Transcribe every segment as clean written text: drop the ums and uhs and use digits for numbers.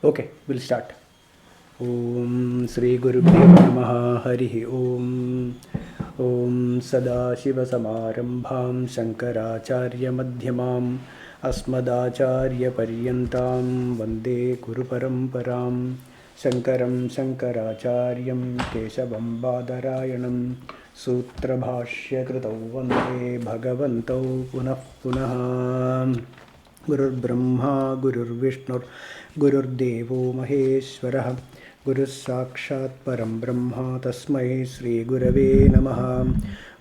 Okay, we'll start. Om Sri Gurubhyo Namaha Harihi Om. Om Sadashivasamarambham Shankaracharya Madhyamam Asmadacharya Paryantam Vande Guru Paramparam Shankaram Shankaracharyam Keshavam Badarayanam Sutra Bhashya Kritau Vande Bhagavantau Punah Punah. Gurur Brahma, Gurur Vishnu, Gurur Devo Maheshwarah, Gurur Sakshat Param Brahma, Tasmai Sri Gurave Namaha,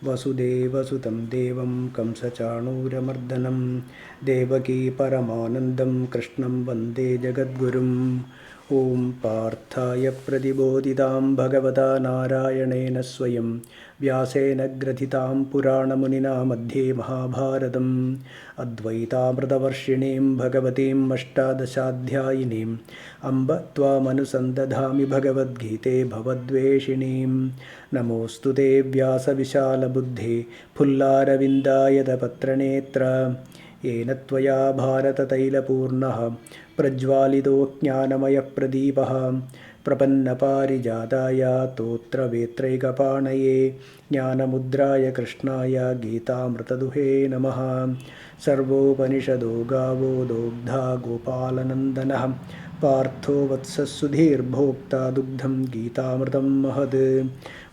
Vasudeva Sutam Devam, Kamsachanura Mardanam, Devaki Paramanandam, Krishnam Vande Jagadgurum, Om Parthaya Pradibodhitam Bhagavata Narayanena Swayam Vyasena Grathitam Purana Munina Madhye Mahabharatam Advaita Mradavarshinim Bhagavatim Ashtadashadhyayinim Amba Tvamanusandathami Bhagavad Gite Bhavadveshinim Namostute Vyasa Vishala Buddhi Pullaravindayata Patranetra Yena Tvaya Bharata Taila Purnaha Prajvalido Jnanamaya Pradipaha Prapannaparijataya Totra Vetraikapanaye Jnanamudraya Krishnaya Gitamrtaduhe Namaha Sarvopanishado Gavo Dogdha Gopalanandana Partho Vatsasudhir Bhokta Dugdham Gitamrtam Mahad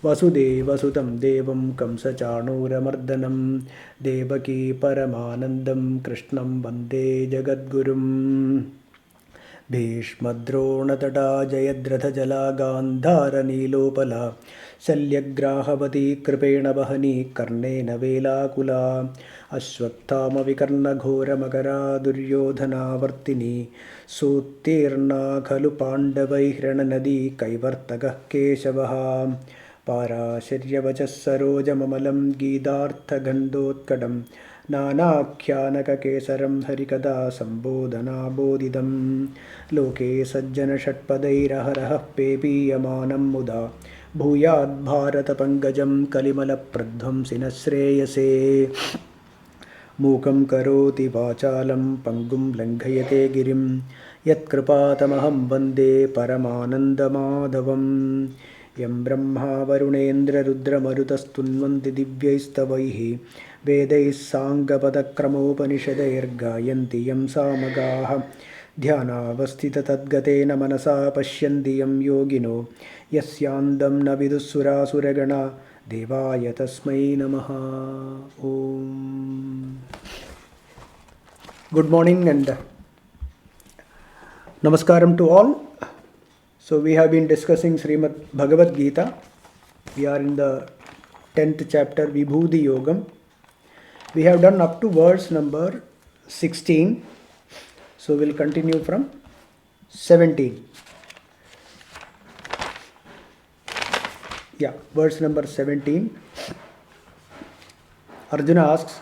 Vasudeva Sutam Devam Kamsachanura Mardanam Devaki Paramanandam Krishnam Vande Jagadgurum Bhishmadronatata Jayadratha Jala Gandhara Nilopala Shalyagrahavati Kripena Bahani Karnena Vela Kula Ashwattama Vikarna Ghora Makara Duryodhana Vartini Sutirna Khalu Pandavai Hrana Nadi Kaivartagah Keshavaha Parasharyavachas Sarojamamalam Gidartha Gandhotkadam Nanakyanaka Kesaram Harikada Sambodhana Bodhidam Loke Sajjana Shatpadairaharaha Pepiyamanam Muda Bhuyad Bharata Pangajam Kalimala Pradhvam Sinasreyase Mukam Karoti Vachalam Pangum Langhayate Girim Yat Kripatamaham Vande Paramananda Madhavam Yam Brahma Varunendra Rudra Marutastunvanti Divyaistavaihi Vedais Sangapadakramopanishadair Gayanti Yam Samagaha Dhyanavastita Tadgatena Manasa Pashyanti Yam Yogino Yasyandam Navidusura Suragana Devaya Tasmai Namaha Om. Good morning and Namaskaram to all. So we have been discussing Srimad Bhagavad Gita. We are in the 10th chapter Vibhuti Yogam. We have done up to verse number 16. So we'll continue from 17. Yeah, verse number 17. Arjuna asks,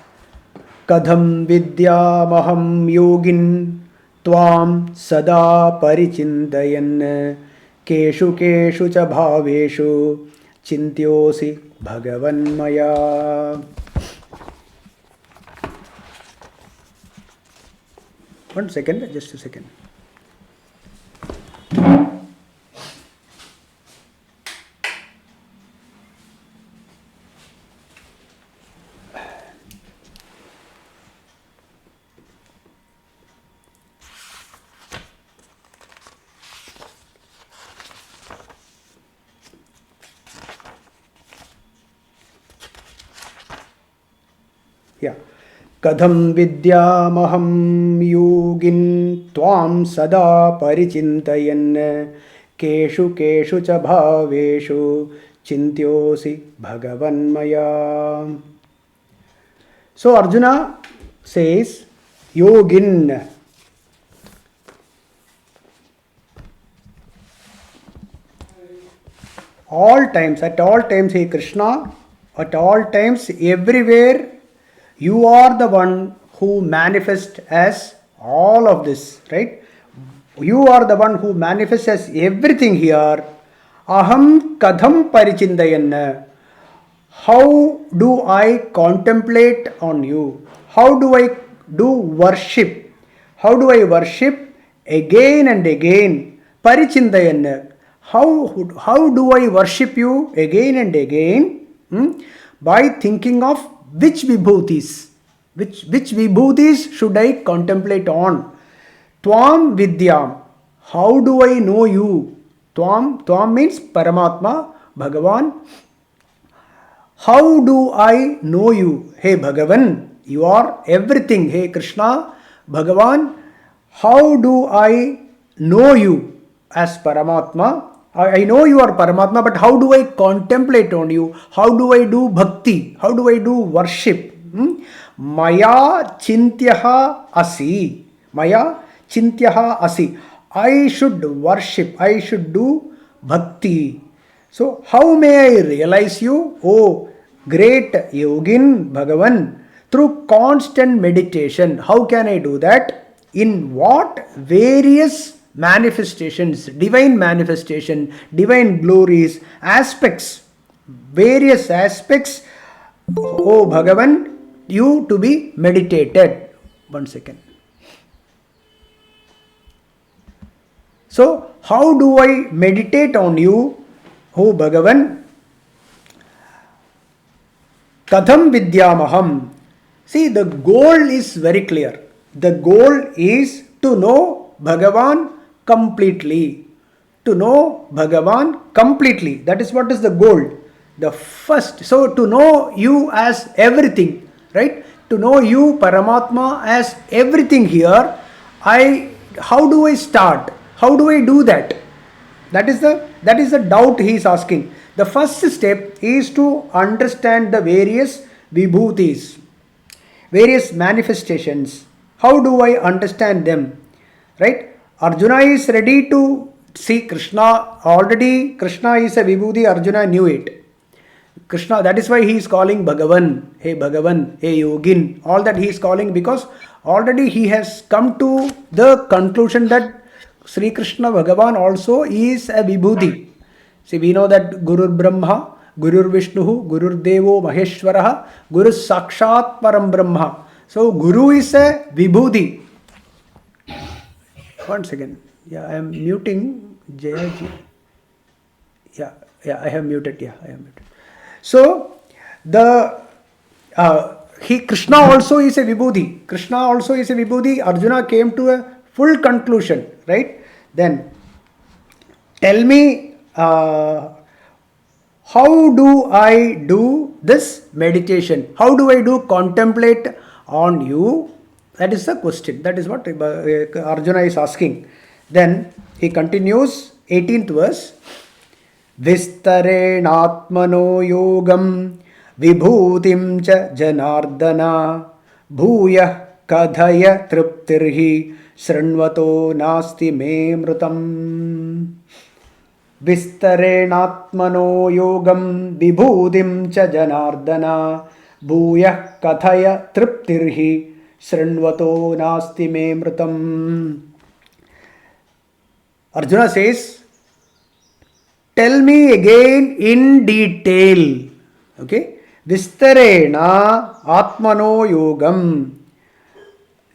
Kadham vidyamaham yogin tvam sada parichintayan keshu keshu cha bhaveshu chintyosi bhagavanmaya. One second, just a second. Yeah. Kadham vidyamaham yogin tvam sada parichintayan keshu keshu cha bhaveshu chintyosi bhagavanmaya. So Arjuna says, Yogin. All times, at all times, hey Krishna, at all times, everywhere, you are the one who manifests as all of this, right? You are the one who manifests as everything here. Aham kadham parichindayan. How do I contemplate on you? How do I do worship? How do I worship again and again? Parichindayan. How do I worship you again and again? By thinking of which vibhutis. Which vibhutis should I contemplate on? Tvam vidyam. How do I know you? Tvam means Paramatma, Bhagavan. How do I know you? Hey Bhagavan, you are everything. Hey Krishna, Bhagavan, how do I know you as Paramatma? I know you are Paramatma, but how do I contemplate on you? How do I do bhakti? How do I do worship? Maya chintyaha asi. Maya chintyaha asi. I should worship. I should do bhakti. So, how may I realize you? Oh, great yogin Bhagavan. Through constant meditation. How can I do that? In what? Various manifestations, divine manifestation, divine glories, aspects, various aspects. Oh Bhagavan, you to be meditated. 1 second. So, how do I meditate on you, oh Bhagavan? Katham vidyamaham. See, the goal is very clear. The goal is to know Bhagavan completely. To know Bhagavan completely. That is what is the goal. The first. So, to know you as everything, right? To know you, Paramatma, as everything here. How do I start? How do I do that? That is the doubt he is asking. The first step is to understand the various vibhutis, various manifestations. How do I understand them? Right? Arjuna is ready to see Krishna. Already Krishna is a vibhuti. Arjuna knew it. Krishna, that is why he is calling Bhagavan. Hey Bhagavan, hey Yogin. All that he is calling because already he has come to the conclusion that Sri Krishna Bhagavan also is a vibhuti. See, we know that Guru Brahma, Guru Vishnu, Guru Devo Maheshwaraha, Guru Sakshat Param Brahma. So, Guru is a vibhuti. 1 second. Yeah, I am muting Jayaji. Yeah, I have muted. Yeah, I have muted. So, Krishna also is a vibhuti. Krishna also is a vibhuti. Arjuna came to a full conclusion, right? Then, tell me, how do I do this meditation? How do I do contemplate on you? That is the question. That is what Arjuna is asking. Then he continues, 18th verse. Vistarenatmano yogam vibhutim cha janardana bhuyah kadhaya triptirhi sranvato nasti me mrutam. Vistarenatmano yogam vibhutim cha janardana bhuyah kathaya triptirhi sranvato nasti me mrutam. Arjuna says, tell me again in detail. Okay? Vistarena atmano yogam.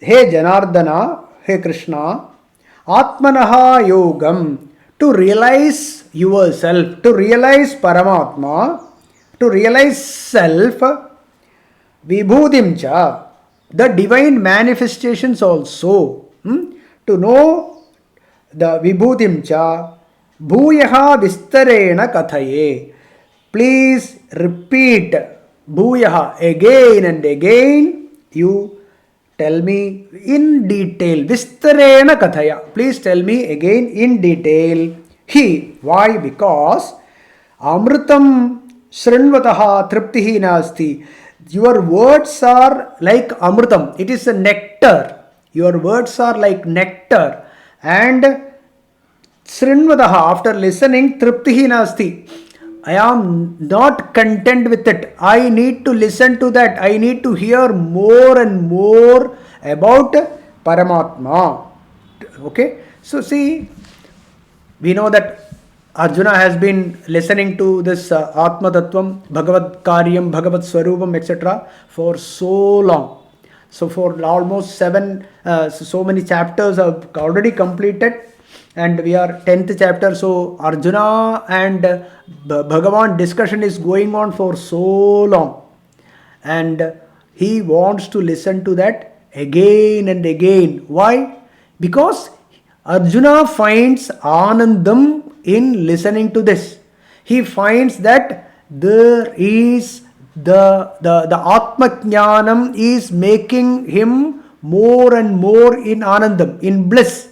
Hey Janardana, hey Krishna, atmanaha yogam. To realize yourself, to realize Paramatma, to realize self, vibhutim cha, the divine manifestations also. To know the vibhutim cha, bhuyaha vistarena kathaye. Please repeat bhuyaha again and again. You tell me in detail. Vistarena kathaya. Please tell me again in detail. Why? Because amritam srinvataha triptihi nasti. Your words are like amritam. It is a nectar. Your words are like nectar. And srinvataha, after listening, triptihi nasti. I am not content with it. I need to listen to that. I need to hear more and more about Paramatma. Okay. So see, we know that Arjuna has been listening to this Atma Tattvam, Bhagavad Karyam, Bhagavad Swarupam, etc. for so long. So for almost so many chapters have already completed. and we are 10th chapter. So Arjuna and Bhagavan discussion is going on for so long, and he wants to listen to that again and again. Why? Because Arjuna finds anandam in listening to this. He finds that there is the Atma Jnanam is making him more and more in anandam, in bliss,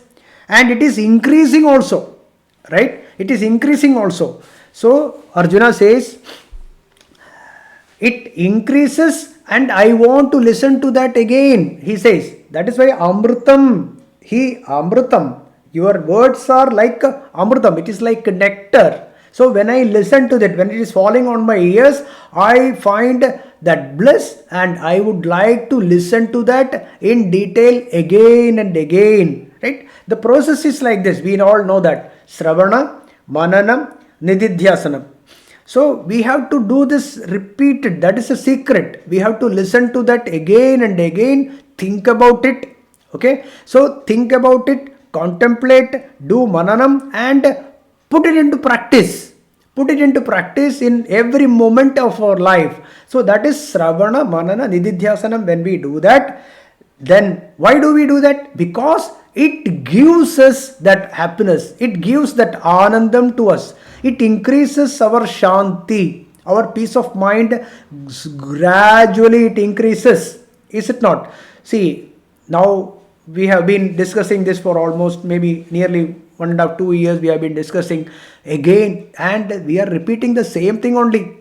and it is increasing also, right? It is increasing also. So Arjuna says, it increases and I want to listen to that again, he says. That is why Amritam, Amritam, your words are like Amritam, it is like nectar. So when I listen to that, when it is falling on my ears, I find that bliss, and I would like to listen to that in detail again and again, right? The process is like this. We all know that Sravana, Mananam, Nididhyasanam. So we have to do this repeated. That is a secret. We have to listen to that again and again. Think about it. Okay. So think about it, contemplate, do mananam, and put it into practice. Put it into practice in every moment of our life. So that is Sravana, Manana, Nididhyasanam. When we do that, then why do we do that? Because it gives us that happiness. It gives that anandam to us. It increases our shanti, our peace of mind. Gradually it increases. Is it not? See, now we have been discussing this for almost maybe nearly 1.5 2 years. We have been discussing again, and we are repeating the same thing only.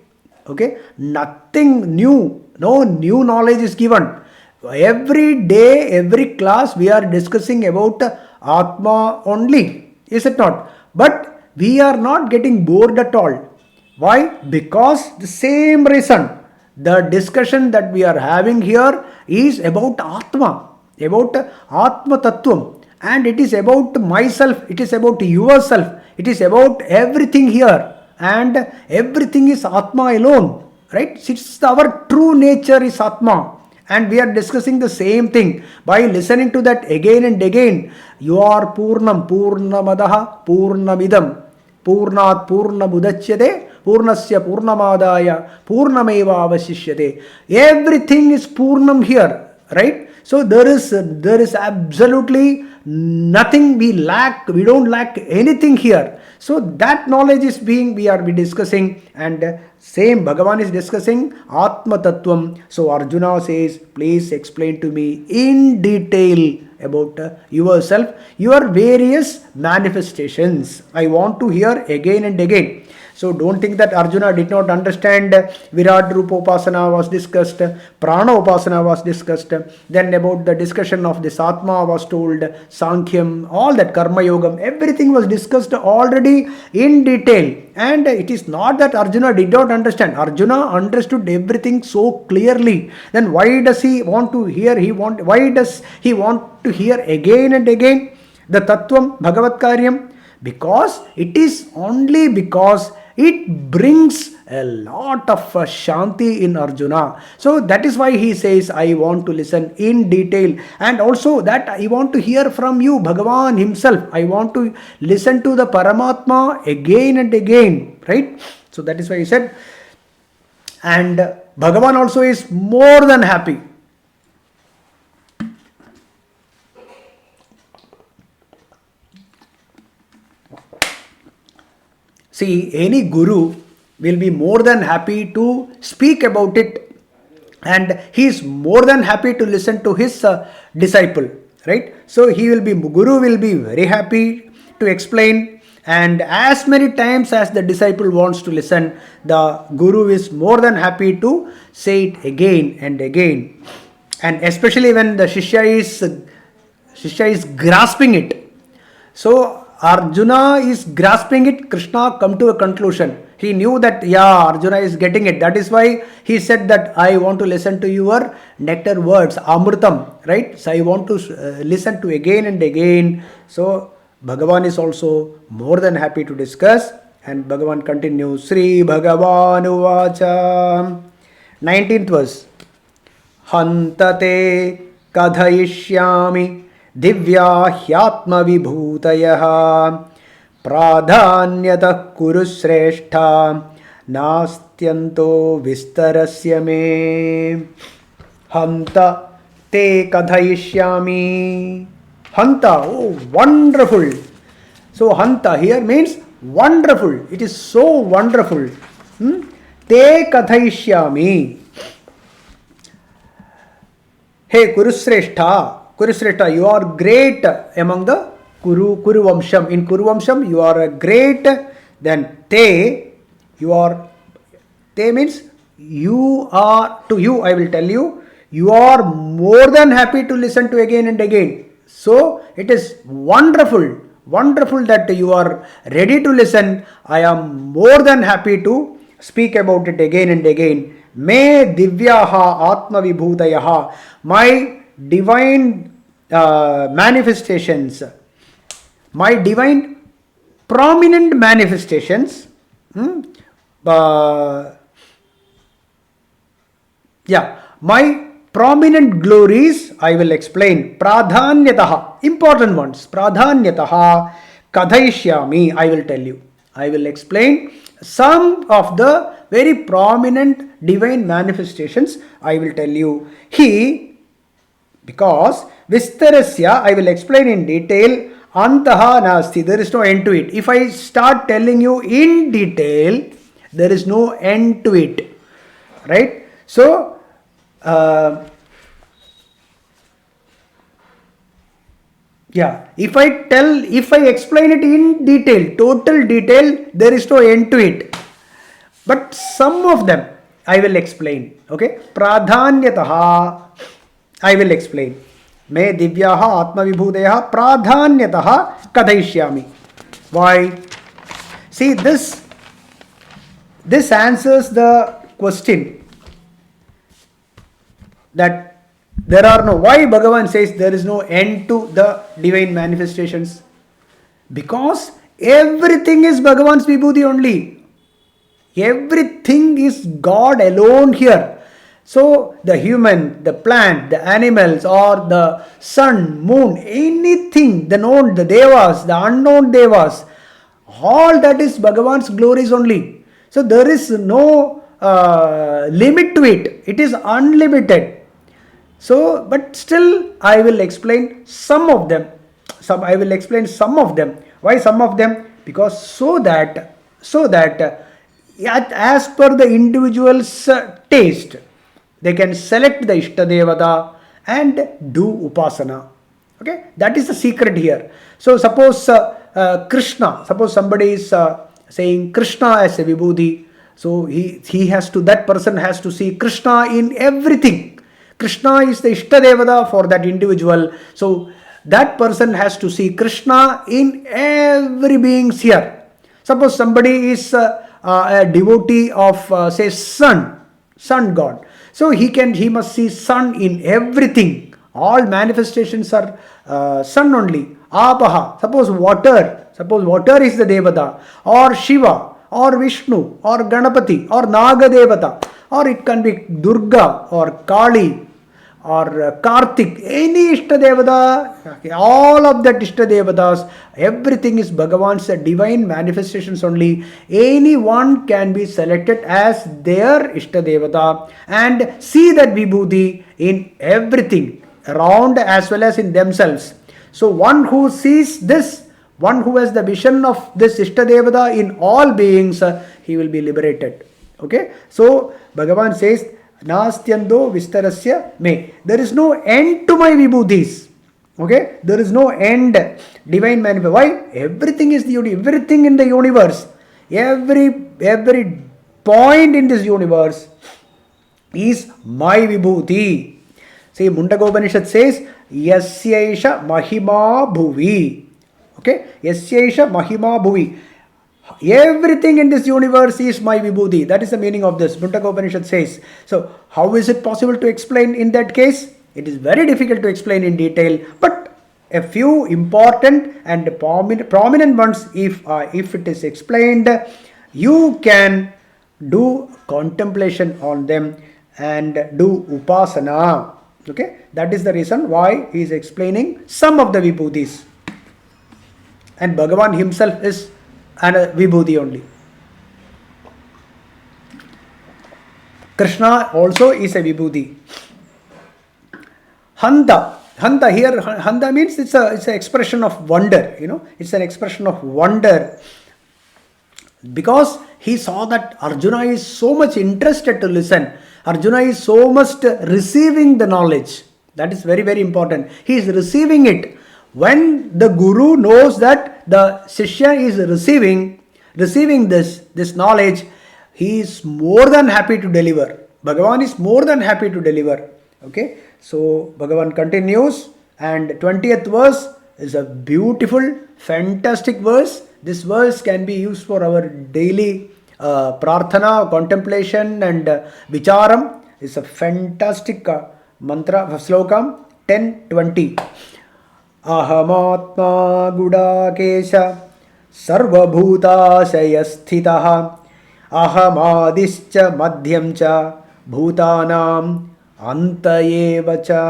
Okay, nothing new, no new knowledge is given. Every day, every class, we are discussing about Atma only. Is it not? But we are not getting bored at all. Why? Because the same reason. The discussion that we are having here is about Atma, about Atma Tattvam, and it is about myself, it is about yourself, it is about everything here, and everything is Atma alone, right? It's our true nature is Atma, and we are discussing the same thing. By listening to that again and again, you are Purnam, Purnamadaha, Purnamidam, Purnat Purnamudachyate, Purnasya Purnamadaya, Purnameva Avashishyate. Everything is Purnam here, right? So there is absolutely nothing we lack. We don't lack anything here. So that knowledge is we are discussing, and same Bhagavan is discussing Atma Tattvam. So Arjuna says, please explain to me in detail about yourself, your various manifestations. I want to hear again and again. So don't think that Arjuna did not understand. Virat Rupa Upasana was discussed, Prana Upasana was discussed, then about the discussion of this Atma was told, Sankhya, all that Karma Yogam, everything was discussed already in detail. And it is not that Arjuna did not understand. Arjuna understood everything so clearly. Then why does he want to hear? Why does he want to hear again and again the Tattvam, Bhagavat Karyam? Because it is only because it brings a lot of shanti in Arjuna. So that is why he says, I want to listen in detail, and also that I want to hear from you, Bhagavan himself. I want to listen to the Paramatma again and again, right? So that is why he said, and Bhagavan also is more than happy. See, any guru will be more than happy to speak about it, and he is more than happy to listen to his disciple, right? So guru will be very happy to explain, and as many times as the disciple wants to listen, the guru is more than happy to say it again and again. And especially when the Shishya is grasping it. So Arjuna is grasping it, Krishna come to a conclusion. He knew that, Arjuna is getting it. That is why he said that I want to listen to your nectar words, Amritam, right? So I want to listen to again and again. So Bhagavan is also more than happy to discuss. And Bhagavan continues, Sri Bhagavan Uvacha, 19th verse. Hantate kadhayishyami Divya hyatma vibhutayaha pradhanyatah kuru sreshta nastyanto vistarasya me hanta te kadhayishyami. Hanta, oh wonderful. So hanta here means wonderful. It is so wonderful. Te kathayishyami. Hey Kurusreshta, you are great among the Kuru Vamsham. In Kuru Vamsham, you are a great. Then Te, you are. Te means you are. To you, I will tell you, you are more than happy to listen to again and again. So it is wonderful that you are ready to listen. I am more than happy to speak about it again and again. Me divyaha atma vibhutayaha, my divine manifestations, my divine prominent manifestations, my prominent glories, I will explain. Pradhanyataha, important ones. Pradhanyataha kadhaishyami, I will tell you. I will explain some of the very prominent divine manifestations. I will tell you. Because Vistarasya, I will explain in detail. Antaha nasti, there is no end to it. If I start telling you in detail, there is no end to it. Right? So, if I explain it in detail, total detail, there is no end to it. But some of them I will explain. Okay? Pradhanyataha, I will explain. Me divyaha atma vibhudayaha pradhanyataha kadhaishyami. Why? See, this answers the question that there are no, why Bhagavan says there is no end to the divine manifestations? Because everything is Bhagavan's vibhuti only. Everything is God alone here. So the human, the plant, the animals, or the sun, moon, anything, the known, the devas, the unknown devas, all that is Bhagavan's glories only. So there is no limit to it. It is unlimited. So, but still I will explain some of them. I will explain some of them. Why some of them? Because so that as per the individual's taste, they can select the Ishtadevata and do Upasana. Okay, that is the secret here. So suppose Krishna, suppose somebody is saying Krishna as a vibhuti, so that person has to see Krishna in everything. Krishna is the Ishtadevata for that individual. So that person has to see Krishna in every beings here. Suppose somebody is a devotee of say sun god. So he must see sun in everything. All manifestations are sun only. Apaha, suppose water is the Devata, or Shiva, or Vishnu, or Ganapati, or Naga Devata, or it can be Durga, or Kali, or Kartik, any Ishtadevata, all of that Ishtadevatas, everything is Bhagavan's divine manifestations only. Anyone can be selected as their Ishtadevata and see that vibhuti in everything around as well as in themselves. So one who sees this, one who has the vision of this Ishtadevata in all beings, he will be liberated. Okay, so Bhagavan says, Nastyando vistarasya me. There is no end to my vibhutis. Okay, there is no end. Divine manifest. Why? Everything is the everything in the universe. Every point in this universe is my vibhuti. See, Mundagopanishad says, Yasyaisha mahima bhuvi. Okay, Yasyaisha mahima bhuvi. Everything in this universe is my vibhuti. That is the meaning of this. Mundaka Upanishad says. So, how is it possible to explain in that case? It is very difficult to explain in detail. But a few important and prominent ones, if it is explained, you can do contemplation on them and do upasana. Okay, that is the reason why he is explaining some of the vibhutis. And Bhagavan himself is a vibhuti only. Krishna also is a vibhuti. Hanta here, Hanta means it's an expression of wonder, it's an expression of wonder. Because he saw that Arjuna is so much interested to listen. Arjuna is so much receiving the knowledge. That is very, very important. He is receiving it. When the Guru knows that the Shishya is receiving this knowledge, he is more than happy to deliver. Bhagavan is more than happy to deliver. Okay, so Bhagavan continues, and 20th verse is a beautiful, fantastic verse. This verse can be used for our daily prarthana, contemplation and vicharam. It's a fantastic mantra, slokam 10:20. Ahamatma gudakesha sarvabhutashaya sthitaha ahamadischa madhyamcha bhutanam antayevacha.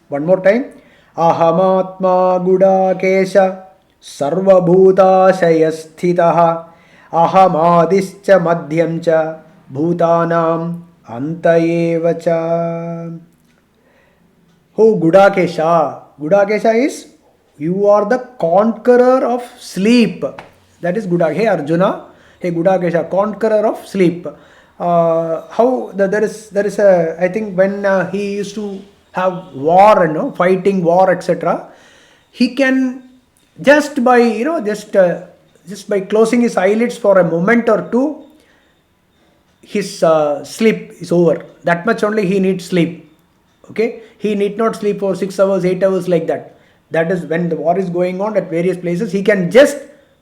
One more time. Ahamatma gudakesha sarvabhutashaya sthitaha ahamadischa madhyamcha bhutanam antayevacha. Who Gudakesha? Gudakesha is, you are the conqueror of sleep. That is Gudakesha. Hey Arjuna, hey Gudakesha, conqueror of sleep. There is a, I think when he used to have war, fighting war, etc. He can just by closing his eyelids for a moment or two, his sleep is over. That much only he needs sleep. Okay, he need not sleep for 6 hours, 8 hours like that. That is when the war is going on at various places. He can just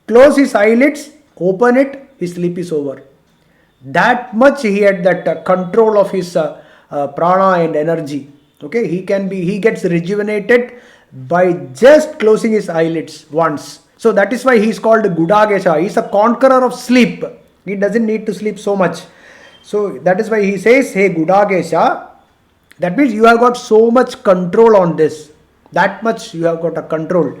close his eyelids, open it, his sleep is over. That much he had that control of his prana and energy. Okay, he gets rejuvenated by just closing his eyelids once. So that is why he is called Gudakesha. He is a conqueror of sleep. He doesn't need to sleep so much. So that is why he says, hey Gudakesha. That means you have got so much control on this. That much you have got a control.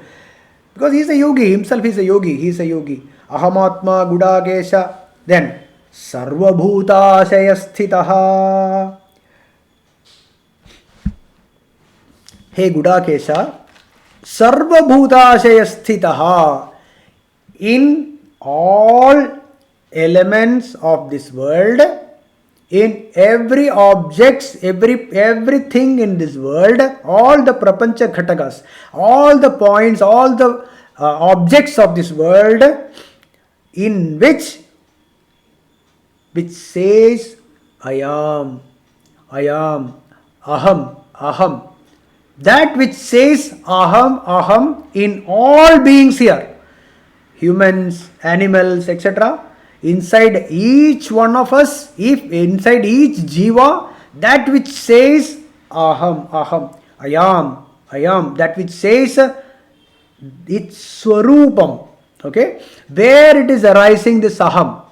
Because he is a yogi. Himself is a yogi. He is a yogi. Ahamatma Gudakesha. Then Sarvabhutashaya sthitaha. Hey Gudakesha. Sarvabhutashaya sthitaha. In all elements of this world, in every objects, everything in this world, all the prapancha ghatakas, all the points, all the objects of this world, in which says I am, aham. That which says aham in all beings here, humans, animals, etc. Inside each one of us, if inside each jiva, that which says aham, I am, that which says its swarupam, okay, where it is arising, this aham,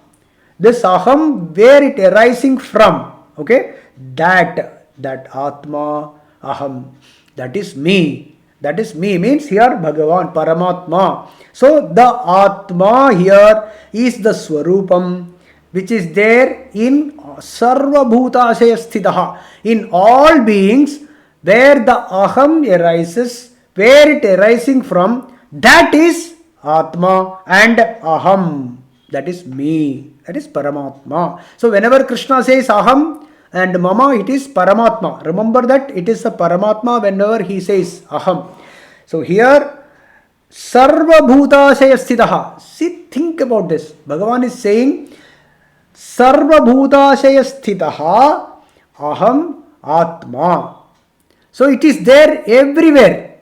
where it arising from, okay, that atma, aham, that is me means here Bhagavan, Paramatma. So the Atma here is the Swarupam which is there in Sarva Bhutashaya Sthitaha, in all beings where the Aham arises, where it arising from, that is Atma, and Aham, that is me, that is Paramatma. So whenever Krishna says Aham and Mama, it is Paramatma. Remember that it is a Paramatma whenever he says Aham. So here Sarva Bhutashaya Sthitaha. See, think about this. Bhagavan is saying Sarva Bhutashaya Sthitaha Aham Atma. So it is there everywhere,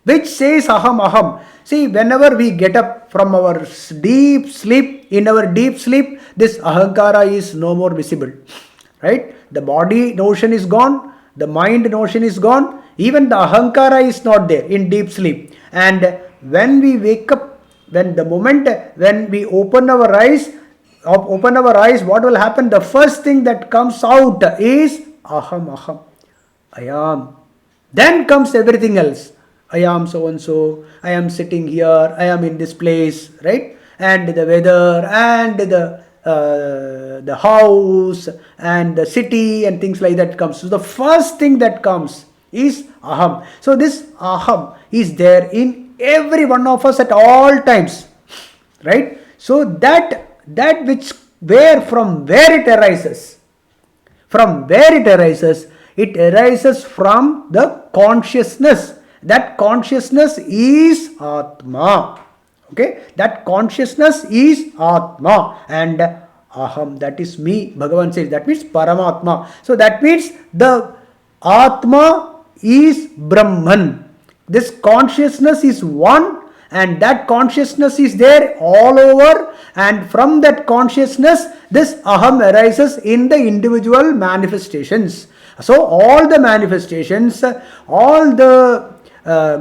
which says aham. See, whenever we get up from our deep sleep, in our deep sleep, this ahankara is no more visible. Right? The body notion is gone, the mind notion is gone, even the ahankara is not there in deep sleep. And when we wake up, when we open our eyes, what will happen? The first thing that comes out is aham. I am. Then comes everything else. I am so and so. I am sitting here. I am in this place, right? And the weather and the house and the city and things like that comes. So the first thing that comes is aham. So this aham is there in every one of us at all times, right? So that which from where it arises, it arises from the consciousness. That consciousness is Atma. Okay, that consciousness is Atma, and Aham, that is me. Bhagavan says that means Paramatma. So that means the Atma is Brahman. This consciousness is one, and that consciousness is there all over, and from that consciousness this aham arises in the individual manifestations. So all the manifestations, all the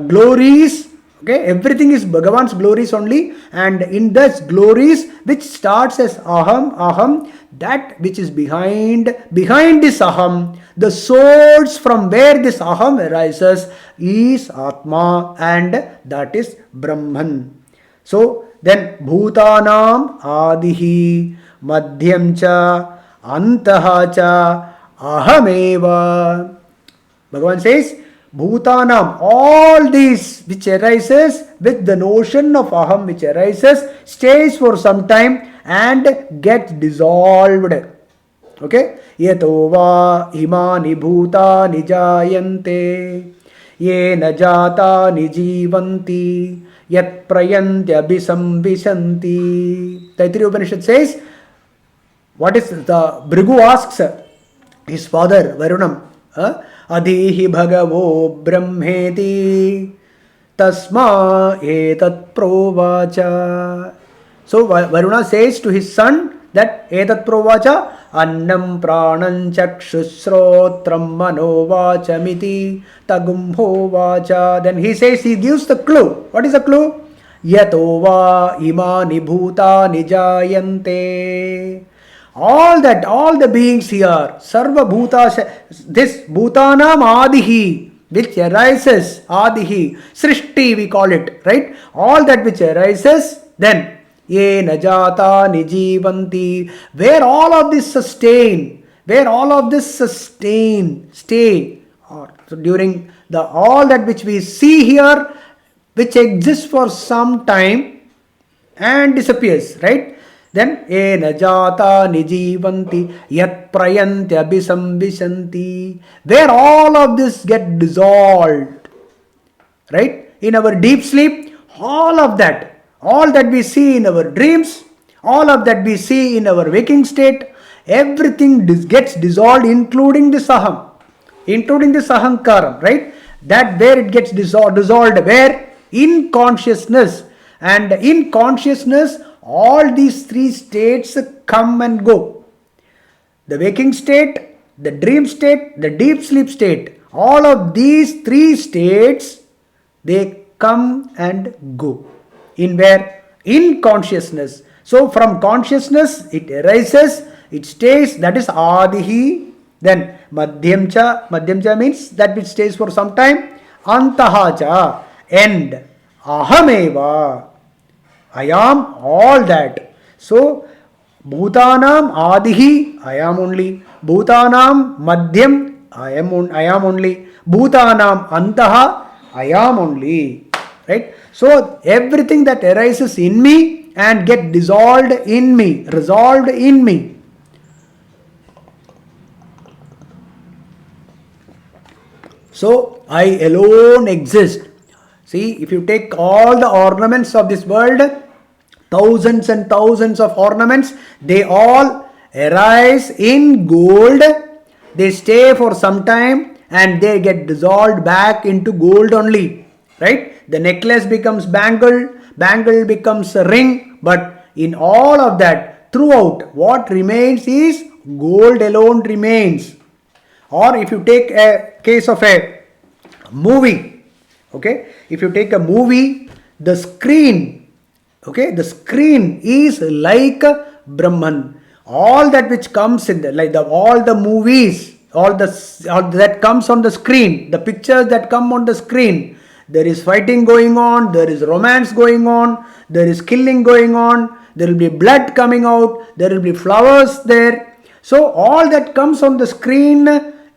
glories, okay, everything is Bhagavan's glories only, and in those glories which starts as aham, that which is behind this aham, the source from where this aham arises is Atma, and that is Brahman. So then bhutanam adihi madhyam cha antaha cha ahameva. Bhagavan says bhutanam, all these which arises with the notion of aham, which arises, stays for some time and gets dissolved. Okay, yato va imani bhutani jayante yena jatani jivanti yat prayantya bisamvisanti. Taittiriya Upanishad says, what is the Bhrigu asks his father Varunam, Adhihi bhagavo brahmeti tasma etat provacha. So Varuna says to his son that etat provacha annam pranam chakshusrotram manovachamiti tagumho vacha. Then he says, he gives the clue. What is the clue? Yato va imani bhutani jayante. All the beings here, sarva bhutas, this bhutanam adihi, which arises, adihi, srishti we call it, right? All that which arises, then ye najata nijivanti, where all of this sustain, stay, so during the all that which we see here, which exists for some time and disappears, right? Then ena jata nijivanti yat prayantya bisamvisanti, where all of this get dissolved, right? In our deep sleep, all that we see in our dreams, all of that we see in our waking state, everything gets dissolved, including this aham, including this ahankara, right? That where it gets dissolved where? In consciousness. And in consciousness, all these three states come and go. The waking state, the dream state, the deep sleep state, all of these three states, they come and go. In where? In consciousness. So from consciousness it arises, it stays, that is adihi. Then madhyam cha means that which stays for some time. Antaha cha, end. Ahameva, I am all that. So bhutanam adihi, I am only. Bhutanam madhyam, I am only. Bhutanam antaha, I am only. Right? So everything that arises in me and get dissolved in me, resolved in me. So I alone exist. See, if you take all the ornaments of this world, thousands and thousands of ornaments, they all arise in gold. They stay for some time and they get dissolved back into gold only. Right? The necklace becomes bangle, bangle becomes a ring, but in all of that, throughout, what remains is gold alone remains. Or if you take a case of a movie, okay, if you take a movie, the screen, okay, the screen is like Brahman. All that which comes in all the movies, all that comes on the screen, the pictures that come on the screen. There is fighting going on, there is romance going on, there is killing going on, there will be blood coming out, there will be flowers there. So all that comes on the screen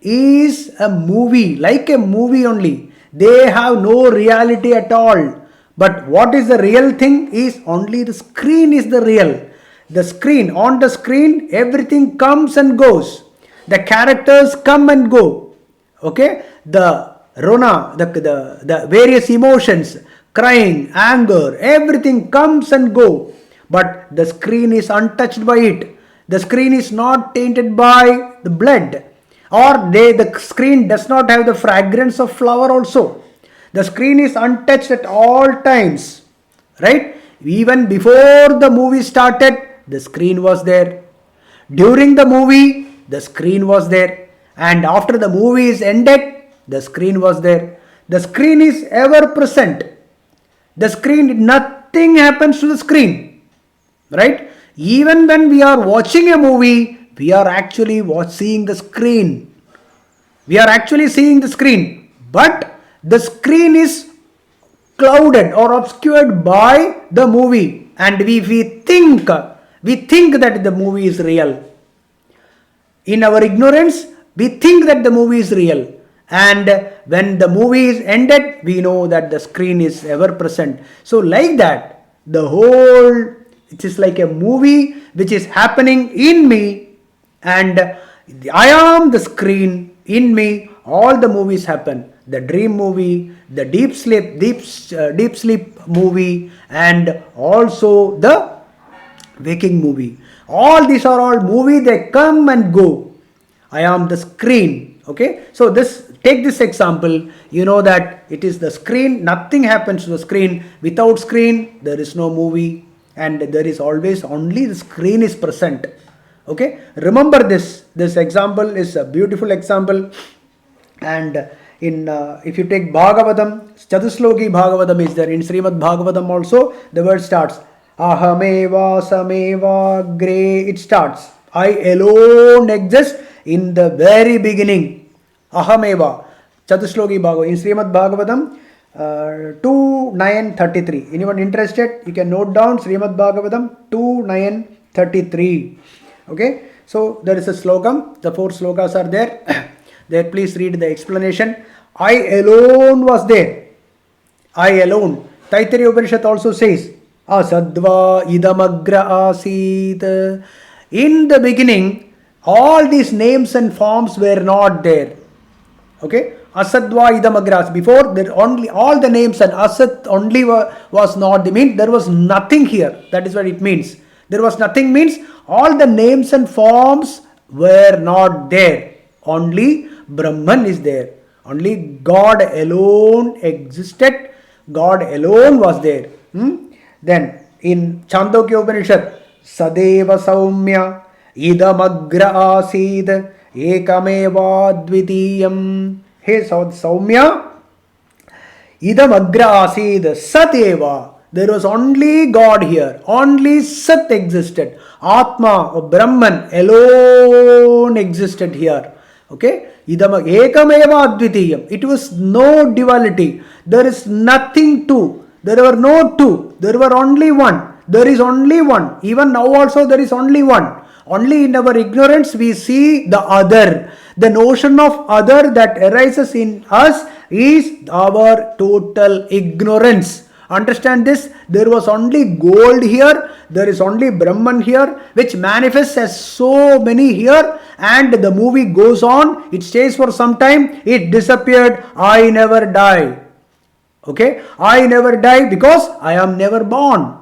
is a movie, like a movie only. They have no reality at all. But what is the real thing is only the screen is the real. The screen, on the screen, everything comes and goes. The characters come and go. Okay? The Rona, the various emotions, crying, anger, everything comes and go. But the screen is untouched by it. The screen is not tainted by the blood. Or the screen does not have the fragrance of flower also. The screen is untouched at all times. Right? Even before the movie started, the screen was there. During the movie, the screen was there. And after the movie is ended, the screen was there. The screen is ever present. The screen, nothing happens to the screen. Right? Even when we are watching a movie, we are actually seeing the screen. We are actually seeing the screen. But the screen is clouded or obscured by the movie. And we think that the movie is real. In our ignorance, we think that the movie is real. And when the movie is ended, we know that the screen is ever present. So like that, the whole, it is like a movie which is happening in me, and I am the screen in me. All the movies happen. The dream movie, the deep sleep movie, and also the waking movie. All these are all movie, they come and go. I am the screen. Okay, so take this example. You know that it is the screen. Nothing happens to the screen. Without screen, there is no movie, and there is always only the screen is present. Okay, remember this. This example is a beautiful example. And if you take Bhagavatam, Chatusloki Bhagavatam is there. In Srimad Bhagavatam also, the word starts Ahameva Sameva Gre. It starts, I alone exist in the very beginning. Ahameva. Chatusloki Bhagavatam. In Srimad Bhagavatam 2.9.33. Anyone interested? You can note down Srimad Bhagavatam 2.9.33. Okay. So there is a slokam. The 4 slokas are there. There, please read the explanation. I alone was there. I alone. Taittiriya Upanishad also says, Asadva idamagra asid. In the beginning, all these names and forms were not there. Okay? Asadva idamagra. Before, there only all the names and asat only was not. Means there was nothing here. That is what it means. There was nothing means all the names and forms were not there. Only Brahman is there. Only God alone existed. God alone was there. Then in Chandogya Upanishad, Sadeva Saumya Idamagra Asid Ekameva Dvitiyam. Hey Saumya, Idamagra Asid Sateva. There was only God here. Only Sat existed. Atma or Brahman alone existed here. Okay? Ekameva Advitiyam. It was no duality. There is nothing two. There were no two. There were only one. There is only one. Even now also there is only one. Only in our ignorance we see the other. The notion of other that arises in us is our total ignorance. Understand this? There was only gold here. There is only Brahman here, which manifests as so many here. And the movie goes on. It stays for some time. It disappeared. I never die. Okay? I never die because I am never born.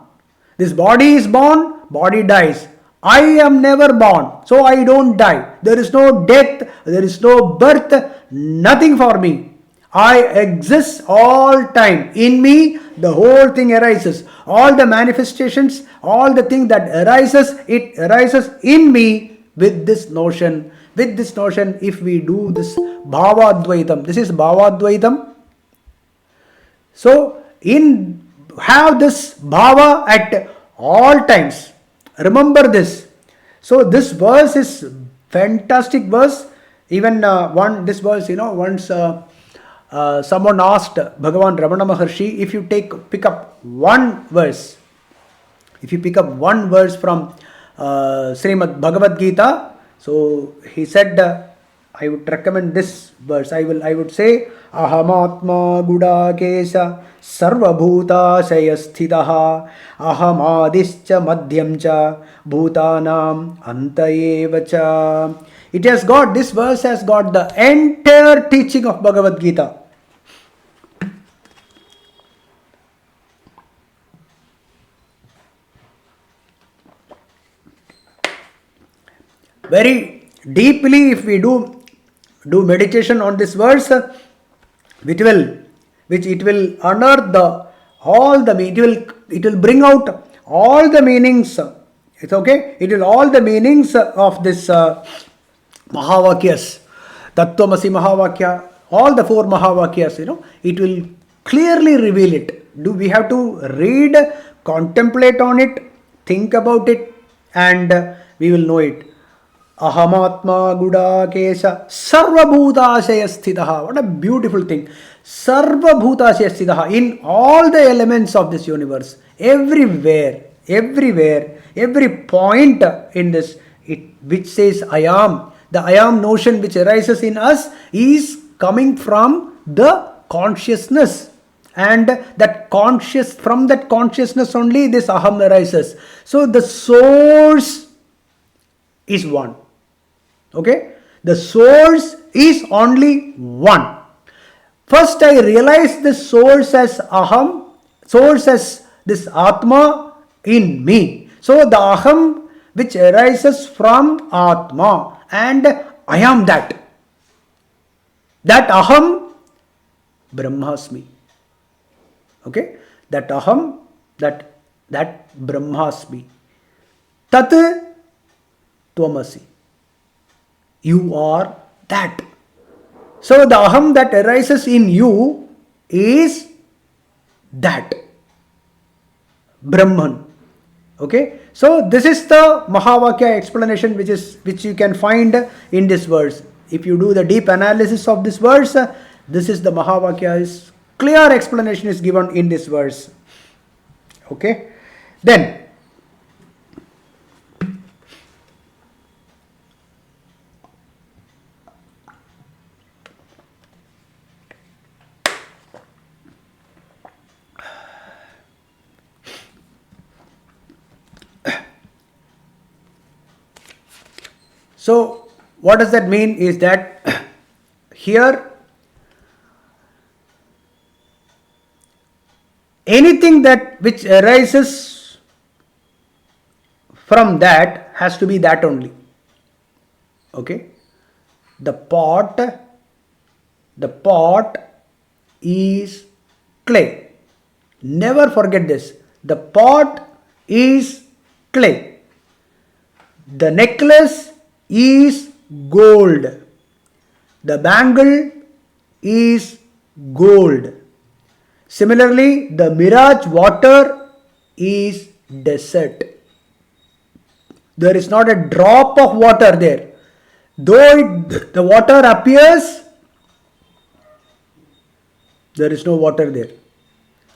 This body is born. Body dies. I am never born. So I don't die. There is no death. There is no birth. Nothing for me. I exist all time. In me, the whole thing arises. All the manifestations, all the thing that arises, it arises in me with this notion. With this notion, if we do this Bhavadvaitam, this is Bhavadvaitam. So, have this Bhava at all times. Remember this. So, this verse is fantastic verse. Even this verse, once someone asked Bhagavan Ramana Maharshi, if you pick up one verse, from Srimad Bhagavad Gita, so he said, I would recommend this verse. I would say, Ahamatma Gudakesa Sarvabhuta Sayasthitaha Ahamadischa Madhyamcha Bhutanam Antayevacha. This verse has got the entire teaching of Bhagavad Gita. Very deeply, if we do meditation on this verse, it will unearth it will bring out all the meanings. It's okay. It will all the meanings of this Mahavakyas, Tattvamasi Mahavakya, all the 4 Mahavakyas. It will clearly reveal it. We have to read, contemplate on it, think about it, and we will know it. Ahamatma Gudakesa Sarvabhutashaya Sthitaha. What a beautiful thing. Sarvabhutashaya Sthitaha. In all the elements of this universe, everywhere, every point in this, which says I am, the I am notion which arises in us is coming from the consciousness. And from that consciousness only this aham arises. So the source is one. Okay, the source is only one. First I realize the source as aham, source as this atma in me. So the aham which arises from atma, and I am that aham brahmasmi. Okay, that aham, that brahmasmi. Tat tvamasi. You are that. So the aham that arises in you is that Brahman. Okay. So this is the Mahavakya explanation which you can find in this verse. If you do the deep analysis of this verse, this is the Mahavakya's clear explanation is given in this verse. Okay. Then so what does that mean is that here anything that which arises from that has to be that only. Okay. The pot is clay. Never forget this. The pot is clay. The necklace is gold. The bangle is gold. Similarly, the mirage water is desert. There is not a drop of water there. Though the water appears, there is no water there.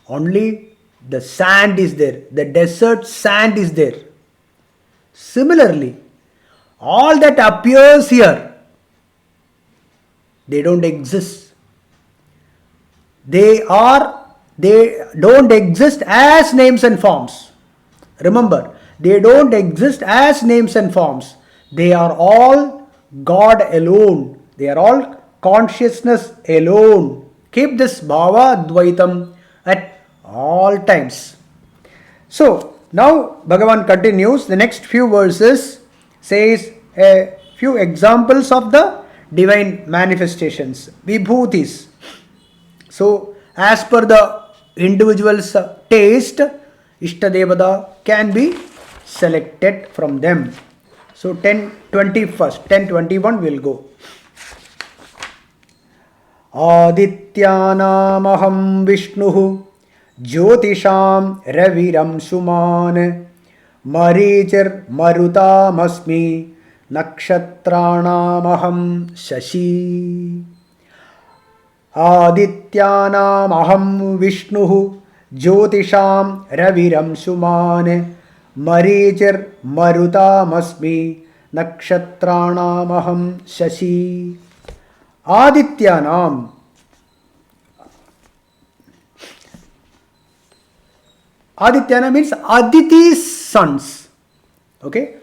Only the sand is there. The desert sand is there. Similarly, all that appears here, they don't exist. They don't exist as names and forms. Remember, they don't exist as names and forms. They are all God alone. They are all consciousness alone. Keep this bhava dvaitam at all times. So, now Bhagavan continues. The next few verses says a few examples of the divine manifestations, vibhutis. So, as per the individual's taste, Ishtadevada can be selected from them. So, 10:20 first, 10:21 will go. Adityanamaham Vishnuhu Jyotisham Raviram Suman Marichir Marutamasmi Nakshatranamaham Shashi. Adityanamaham Vishnu. Jyotisham Raviram Sumane. Marichir Marutamasmi. Nakshatranamaham Shashi. Adityanam. Adityana means Aditi's sons. Okay.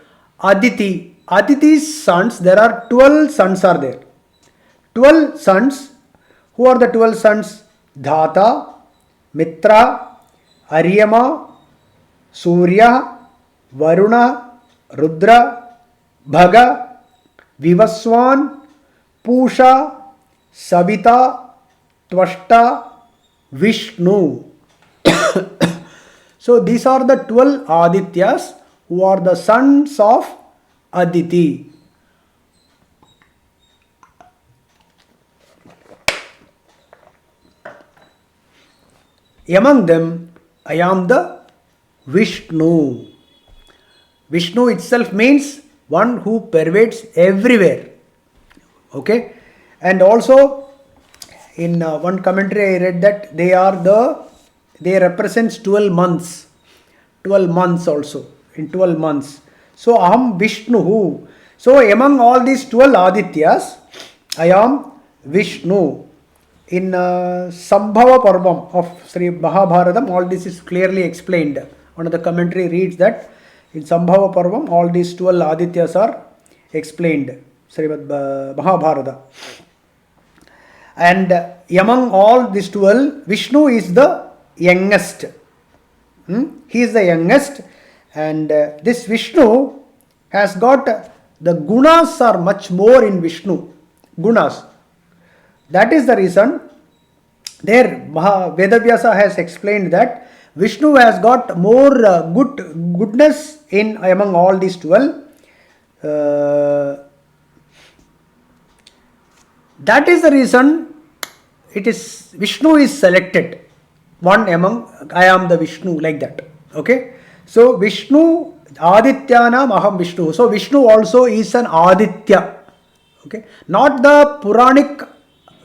Aditi's sons, there are 12 sons are there. 12 sons. Who are the 12 sons? Dhata, Mitra, Aryama, Surya, Varuna, Rudra, Bhaga, Vivaswan, Pusha, Savita, Tvashta, Vishnu. So these are the 12 Adityas who are the sons of Aditi. Among them, I am the Vishnu. Vishnu itself means one who pervades everywhere. Okay, and also in one commentary I read that they represents 12 months. 12 months also, in 12 months. So Aham Vishnu. So among all these 12 Adityas, I am Vishnu. In Sambhava Parvam of Sri Mahabharatam, all this is clearly explained. One of the commentary reads that in Sambhava Parvam, all these 12 Adityas are explained. Srimad Mahabharata. And among all these 12, Vishnu is the youngest. He is the youngest, and this Vishnu has got the gunas are much more in Vishnu. Gunas. That is the reason there Vedavyasa has explained that Vishnu has got more goodness in among all these 12. That is the reason it is Vishnu is selected. One among, I am the Vishnu, like that. Okay. So Vishnu, Adityanam Aham Vishnu. So Vishnu also is an Aditya. Okay. Not the Puranic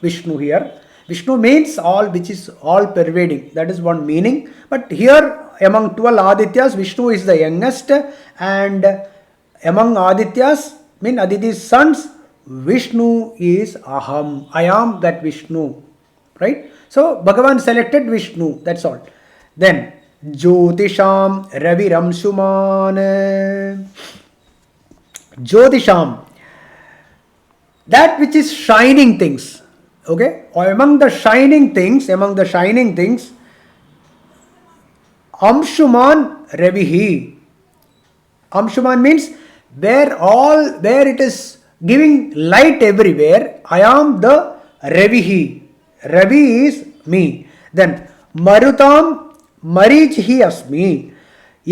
Vishnu here. Vishnu means all, which is all pervading. That is one meaning. But here among 12 Adityas, Vishnu is the youngest, and among Adityas, mean Aditi's sons, Vishnu is Aham. I am that Vishnu. Right? So Bhagavan selected Vishnu. That's all. Then Jyotisham Raviram Sumane. Jyotisham. That which is shining things. Okay? Or among the shining things, Amshuman Ravihi. Amshuman means where it is giving light everywhere. I am the Ravihi. Ravi is me. Then Marutam Marichihi Asmi.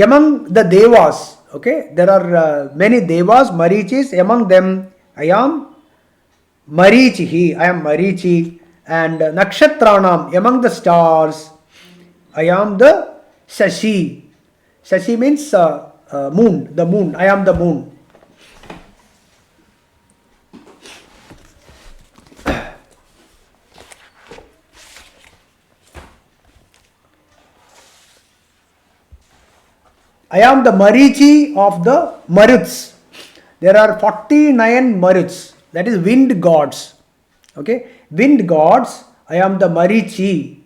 Among the Devas, okay, there are many Devas, Marichis. Among them, I am Marichihi. I am Marichi. And Nakshatranam, among the stars, I am the Shashi. Shashi means moon, the moon. I am the moon. I am the Marichi of the Maruts. There are 49 Maruts, that is wind gods. Okay, wind gods, I am the Marichi,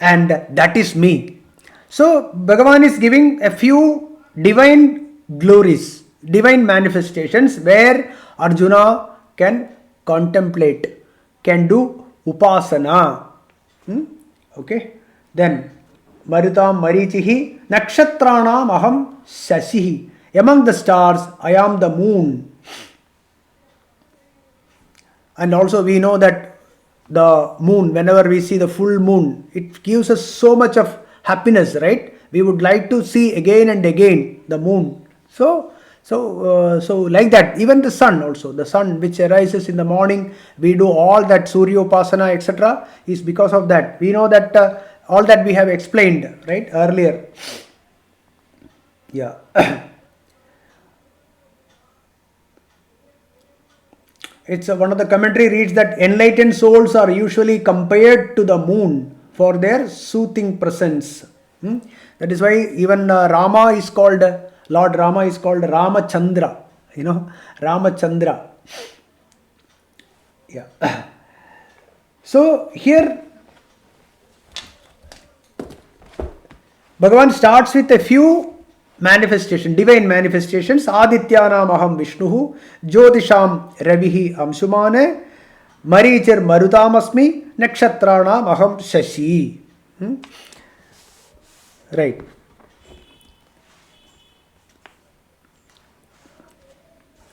and that is me. So Bhagavan is giving a few divine glories, divine manifestations where Arjuna can contemplate, can do upasana. Okay, then Marutam Marichihi Nakshatranam Aham Shashihi. Among the stars, I am the moon. And also we know that the moon, whenever we see the full moon, it gives us so much of happiness, right? We would like to see again and again the moon. So like that, even the sun also, the sun which arises in the morning, we do all that Surya Upasana, etc. is because of that. We know that all that we have explained, right, earlier. Yeah. It's one of the commentary reads that enlightened souls are usually compared to the moon for their soothing presence. That is why even Rama is called, Lord Rama is called Ramachandra. Ramachandra. Yeah. So here Bhagavan starts with a few manifestations, divine manifestations. Adityanam aham Vishnuhu, Jyotisham Ravihi Amsumane, Marichir Marutamasmi, Nakshatranam aham Shashi. Right.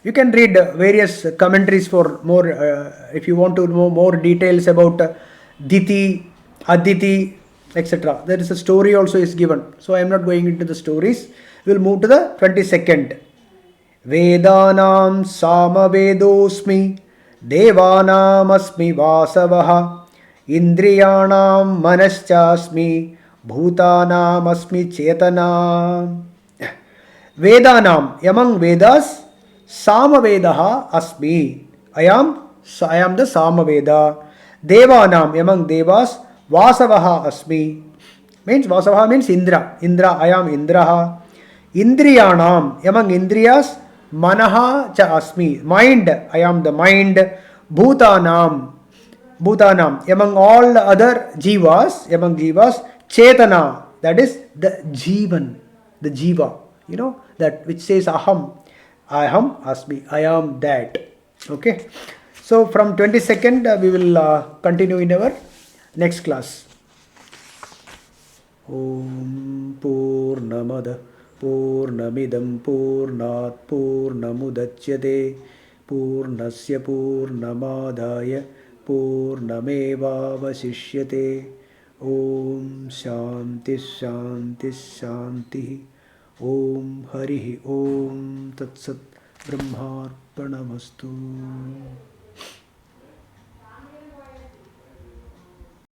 You can read various commentaries for more, if you want to know more details about Diti, Aditi, etc. There is a story also is given. So I am not going into the stories. We will move to the 22nd. Vedanam Samavedosmi, Devanam Asmi Vasavaha, Indriyanam Manaschasmi, Bhutanam Asmi Chetana. Vedanam, among Vedas, Samavedaha Asmi. I am the Samaveda. Devanam, among Devas, Vasavaha Asmi. Means Vasavaha means Indra. Indra, I am Indraha. Indriyanam, among Indriyas, Manaha cha Asmi. Mind, I am the mind. Bhutanam, among all other Jivas, Chetana, that is the Jivan, the Jiva. That which says Aham Asmi, I am that. Okay. So from 22nd we will continue in our next class. Om Purnamada Purnamidam Purnat Purnamudachyate Purnasya Purnamadaya Purnamevavasishyate. Om Shanti Shanti Shanti. Om Harihi Om Tat Sat Brahmarpanamastu.